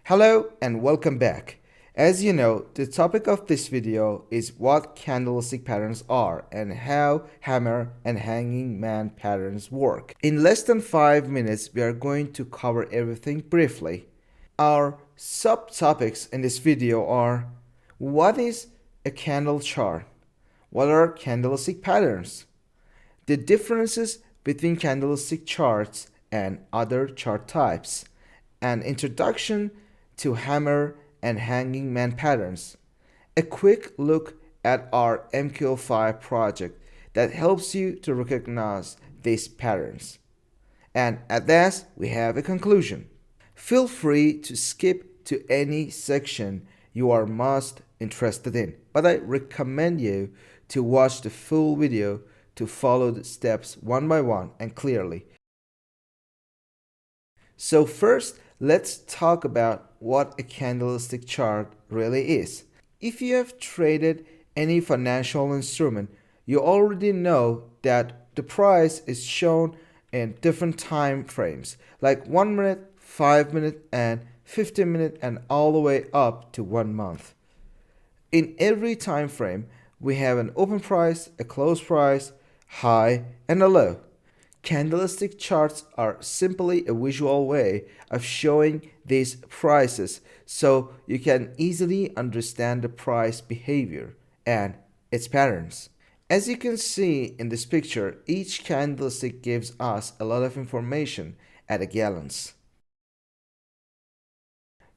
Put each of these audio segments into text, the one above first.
Hello and welcome back. As you know, the topic of this video is what candlestick patterns are and how hammer and hanging man patterns work. In less than 5 minutes, we are going to cover everything briefly. Our subtopics in this video are: what is a candle chart? What are candlestick patterns? The differences between candlestick charts and other chart types. An introduction to hammer and hanging man patterns. A quick look at our MQ5 project that helps you to recognize these patterns. And at last, we have a conclusion. Feel free to skip to any section you are most interested in, but I recommend you to watch the full video to follow the steps one by one and clearly. So first, let's talk about what a candlestick chart really is. If you have traded any financial instrument, you already know that the price is shown in different time frames, like 1 minute, 5 minute, and 15 minute, and all the way up to 1 month. In every time frame, we have an open price, a close price, high, and a low. Candlestick charts are simply a visual way of showing these prices so you can easily understand the price behavior and its patterns. As you can see in this picture, each candlestick gives us a lot of information at a glance.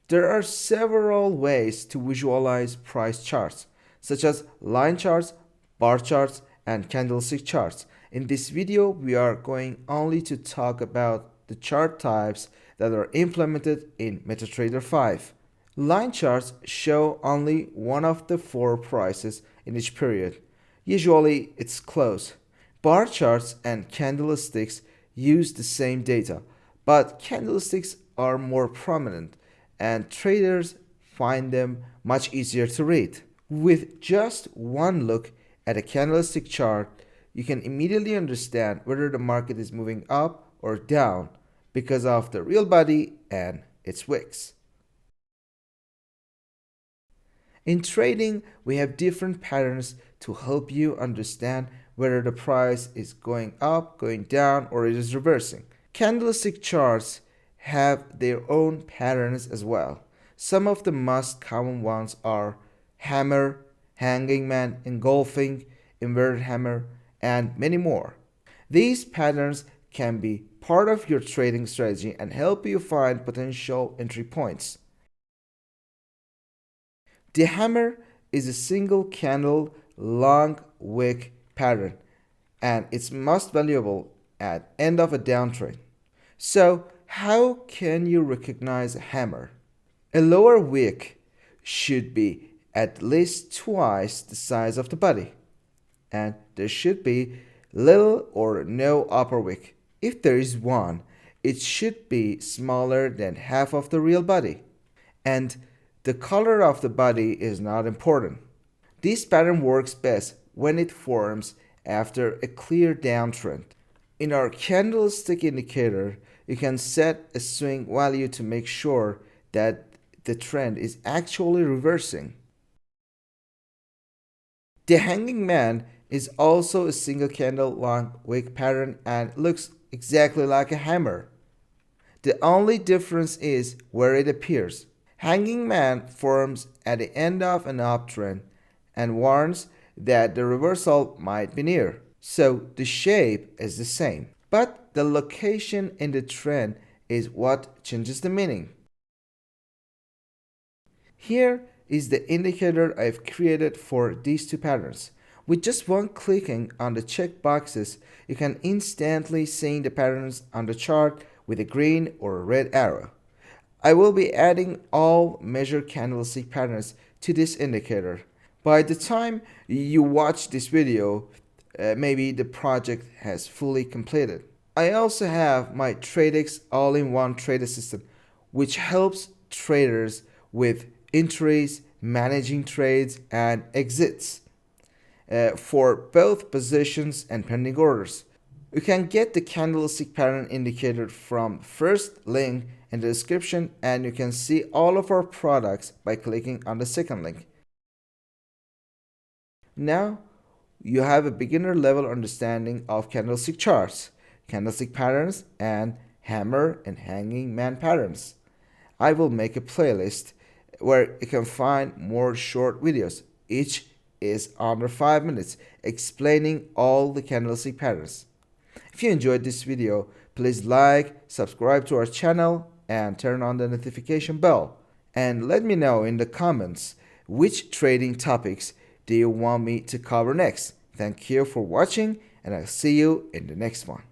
There are several ways to visualize price charts, such as line charts, bar charts, and candlestick charts. In this video, we are going only to talk about the chart types that are implemented in MetaTrader 5. Line charts show only one of the 4 prices in each period. Usually, it's close. Bar charts and candlesticks use the same data, but candlesticks are more prominent and traders find them much easier to read. With just one look at a candlestick chart, you can immediately understand whether the market is moving up or down because of the real body and its wicks. In trading, we have different patterns to help you understand whether the price is going up, going down, or it is reversing. Candlestick charts have their own patterns as well. Some of the most common ones are hammer, hanging man, engulfing, inverted hammer, and many more. These patterns can be part of your trading strategy and help you find potential entry points. The hammer is a single candle long wick pattern, and it's most valuable at end of a downtrend. So how can you recognize a hammer? A lower wick should be at least twice the size of the body, and there should be little or no upper wick. If there is one, it should be smaller than half of the real body, and the color of the body is not important. This pattern works best when it forms after a clear downtrend. In our candlestick indicator, you can set a swing value to make sure that the trend is actually reversing. The hanging man is also a single candle long wick pattern and looks exactly like a hammer. The only difference is where it appears. Hanging man forms at the end of an uptrend and warns that the reversal might be near. So the shape is the same, but the location in the trend is what changes the meaning. Here is the indicator I've created for these two patterns. With just one clicking on the check boxes, you can instantly see the patterns on the chart with a green or a red arrow. I will be adding all measured candlestick patterns to this indicator. By the time you watch this video, maybe the project has fully completed. I also have my TradeX all-in-one trader system, which helps traders with entries, managing trades, and exits for both positions and pending orders. You can get the candlestick pattern indicator from first link in the description, and you can see all of our products by clicking on the second link. Now you have a beginner level understanding of candlestick charts, candlestick patterns, and hammer and hanging man patterns. I will make a playlist where you can find more short videos. Each is under 5 minutes explaining all the candlestick patterns. If you enjoyed this video, please like, subscribe to our channel, and turn on the notification bell. And let me know in the comments which trading topics do you want me to cover next. Thank you for watching, and I'll see you in the next one.